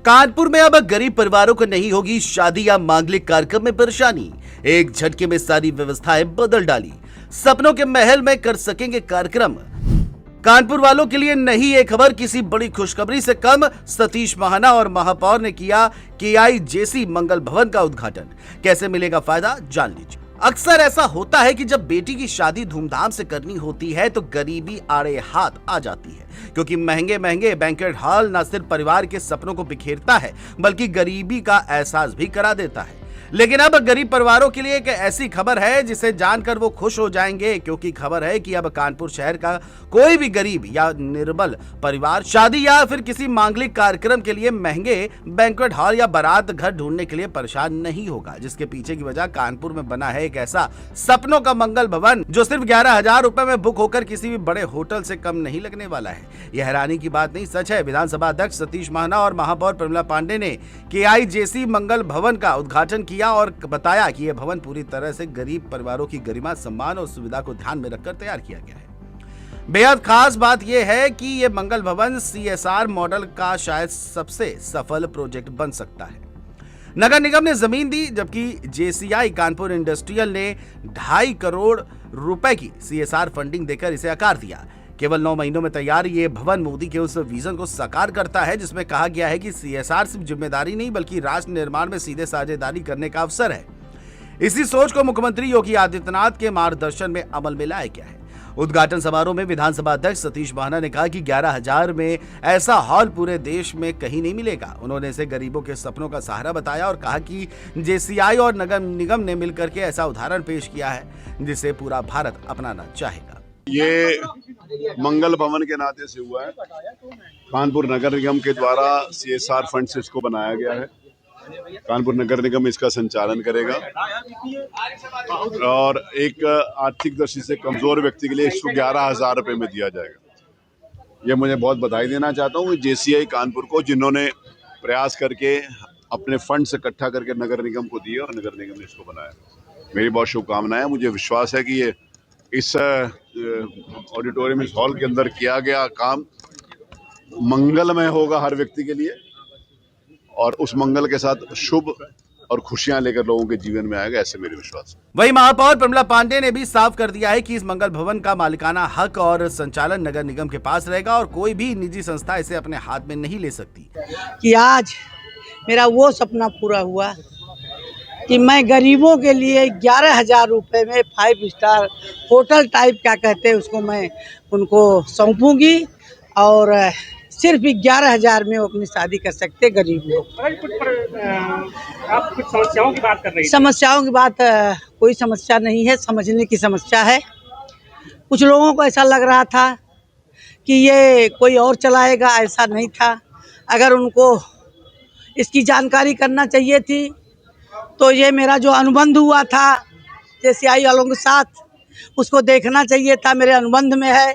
कानपुर में अब गरीब परिवारों को नहीं होगी शादी या मांगलिक कार्यक्रम में परेशानी। एक झटके में सारी व्यवस्थाएं बदल डाली। सपनों के महल में कर सकेंगे कार्यक्रम। कानपुर वालों के लिए नहीं ये खबर किसी बड़ी खुशखबरी से कम। सतीश महाना और महापौर ने किया KIJC मंगल भवन का उद्घाटन। कैसे मिलेगा फायदा, जान लीजिए। अक्सर ऐसा होता है कि जब बेटी की शादी धूमधाम से करनी होती है तो गरीबी आड़े हाथ आ जाती है, क्योंकि महंगे महंगे बैंक्वेट हॉल न सिर्फ परिवार के सपनों को बिखेरता है बल्कि गरीबी का एहसास भी करा देता है। लेकिन अब गरीब परिवारों के लिए एक ऐसी खबर है जिसे जानकर वो खुश हो जाएंगे, क्योंकि खबर है कि अब कानपुर शहर का कोई भी गरीब या निर्बल परिवार शादी या फिर किसी मांगलिक कार्यक्रम के लिए महंगे बैंक्वेट हॉल या बारात घर ढूंढने के लिए परेशान नहीं होगा। जिसके पीछे की वजह कानपुर में बना है एक ऐसा सपनों का मंगल भवन जो सिर्फ 11,000 रुपए में बुक होकर किसी भी बड़े होटल से कम नहीं लगने वाला है। यह हैरानी की बात नहीं, सच है। विधानसभा अध्यक्ष सतीश महाना और महापौर प्रमिला पांडे ने KIJC मंगल भवन का उद्घाटन किया और बताया कि यह भवन पूरी तरह से गरीब परिवारों की गरिमा, सम्मान और सुविधा को ध्यान में रखकर तैयार किया गया है। बेहद खास बात यह है कि यह मंगल भवन CSR मॉडल का शायद सबसे सफल प्रोजेक्ट बन सकता है। नगर निगम ने जमीन दी, जबकि JCI कानपुर इंडस्ट्रियल ने 2.5 करोड़ रुपए की CSR फंडिंग देकर इसे आकार दिया। केवल 9 महीनों में तैयार ये भवन मोदी के उस विजन को साकार करता है जिसमें कहा गया है कि CSR सिर्फ जिम्मेदारी नहीं बल्कि राष्ट्र निर्माण में सीधे साझेदारी करने का अवसर है। इसी सोच को मुख्यमंत्री योगी आदित्यनाथ के मार्गदर्शन में अमल में लाया गया है। उद्घाटन समारोह में विधानसभा अध्यक्ष सतीश महाना ने कहा कि 11,000 में ऐसा हॉल पूरे देश में कहीं नहीं मिलेगा। उन्होंने इसे गरीबों के सपनों का सहारा बताया और कहा कि JCI और नगर निगम ने मिलकर के ऐसा उदाहरण पेश किया है जिसे पूरा भारत अपनाना चाहेगा। ये मंगल भवन के नाते से हुआ है। कानपुर नगर निगम के द्वारा CSR फंड से इसको बनाया गया है। कानपुर नगर निगम इसका संचालन करेगा और एक आर्थिक दृष्टि से कमजोर व्यक्ति के लिए इसको 11,000 रुपए में दिया जाएगा। ये मुझे बहुत बधाई देना चाहता हूँ JCI कानपुर को, जिन्होंने प्रयास करके अपने फंड से इकट्ठा करके नगर निगम को दिए और नगर निगम ने इसको बनाया। मेरी बहुत शुभकामनाएं। मुझे विश्वास है कि ये इस ऑडिटोरियम, इस हॉल के अंदर किया गया काम मंगलमय होगा हर व्यक्ति के लिए और उस मंगल के साथ शुभ और खुशियां लेकर लोगों के जीवन में आएगा, ऐसे मेरे विश्वास है। वहीं महापौर प्रमिला पांडे ने भी साफ कर दिया है कि इस मंगल भवन का मालिकाना हक और संचालन नगर निगम के पास रहेगा और कोई भी निजी संस्था इसे अपने हाथ में नहीं ले सकती। कि आज मेरा वो सपना पूरा हुआ कि मैं गरीबों के लिए 11,000 रुपए में 5 स्टार होटल टाइप क्या कहते हैं उसको मैं उनको सौंपूंगी और सिर्फ 11,000 में वो अपनी शादी कर सकते गरीब लोग। आप कुछ समस्याओं की बात कर रही हैं। समस्याओं की बात कोई समस्या नहीं है, समझने की समस्या है। कुछ लोगों को ऐसा लग रहा था कि ये कोई और चलाएगा, ऐसा नहीं था। अगर उनको इसकी जानकारी करना चाहिए थी तो ये मेरा जो अनुबंध हुआ था JCI वालों के साथ, उसको देखना चाहिए था। मेरे अनुबंध में है।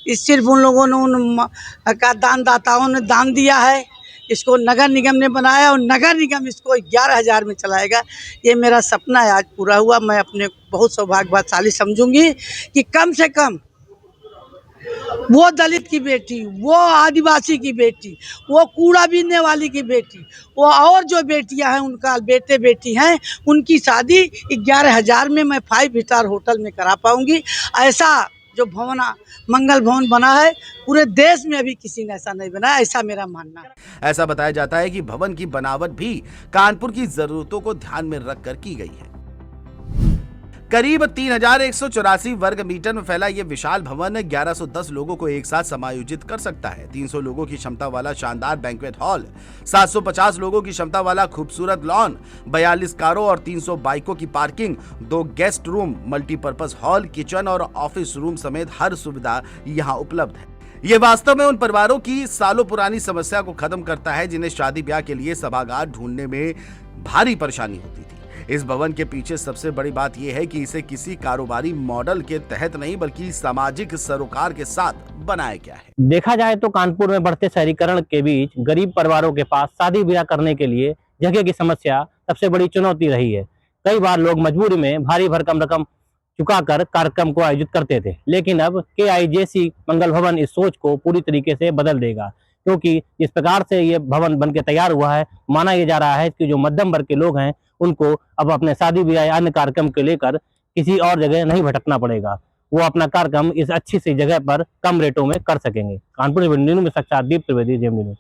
इस सिर्फ उन लोगों ने का दानदाताओं ने दान दिया है। इसको नगर निगम ने बनाया और नगर निगम इसको 11,000 में चलाएगा। ये मेरा सपना है, आज पूरा हुआ। मैं अपने बहुत सौभाग्यशाली समझूंगी कि कम से कम वो दलित की बेटी, वो आदिवासी की बेटी, वो कूड़ा बीनने वाली की बेटी, वो और जो बेटियां हैं उनका बेटे बेटी हैं, उनकी शादी 11,000 में मैं 5 स्टार होटल में करा पाऊंगी। ऐसा जो भवन मंगल भवन बना है पूरे देश में अभी किसी ने ऐसा नहीं बनाया, ऐसा मेरा मानना है। ऐसा बताया जाता है कि भवन की बनावट भी कानपुर की जरूरतों को ध्यान में रखकर की गई है। करीब 3,184 वर्ग मीटर में फैला ये विशाल भवन 1110 लोगों को एक साथ समायोजित कर सकता है। 300 लोगों की क्षमता वाला शानदार बैंक्वेट हॉल, 750 लोगों की क्षमता वाला खूबसूरत लॉन, 42 कारों और 300 बाइकों की parking, 2 guest room, multipurpose hall, kitchen और ऑफिस रूम समेत हर सुविधा यहाँ उपलब्ध है। ये वास्तव में उन परिवारों की सालों पुरानी समस्या को खत्म करता है जिन्हें शादी ब्याह के लिए सभागार ढूंढने में भारी परेशानी होती थी। इस भवन के पीछे सबसे बड़ी बात यह है कि इसे किसी कारोबारी मॉडल के तहत नहीं बल्कि सामाजिक सरोकार के साथ बनाया गया है। देखा जाए तो कानपुर में बढ़ते शहरीकरण के बीच गरीब परिवारों के पास शादी ब्याह करने के लिए जगह की समस्या सबसे बड़ी चुनौती रही है। कई बार लोग मजबूरी में भारी भरकम रकम चुकाकर कार्यक्रम को आयोजित करते थे, लेकिन अब KIJC मंगल भवन इस सोच को पूरी तरीके से बदल देगा। क्योंकि जिस प्रकार से ये भवन बन के तैयार हुआ है, माना यह जा रहा है कि जो मध्यम वर्ग के लोग हैं उनको अब अपने शादी ब्याह या अन्य कार्यक्रम को लेकर किसी और जगह नहीं भटकना पड़ेगा। वो अपना कार्यक्रम इस अच्छी सी जगह पर कम रेटों में कर सकेंगे। कानपुर से में साक्षात दीप त्रिवेदी, जेएमडी न्यूज़।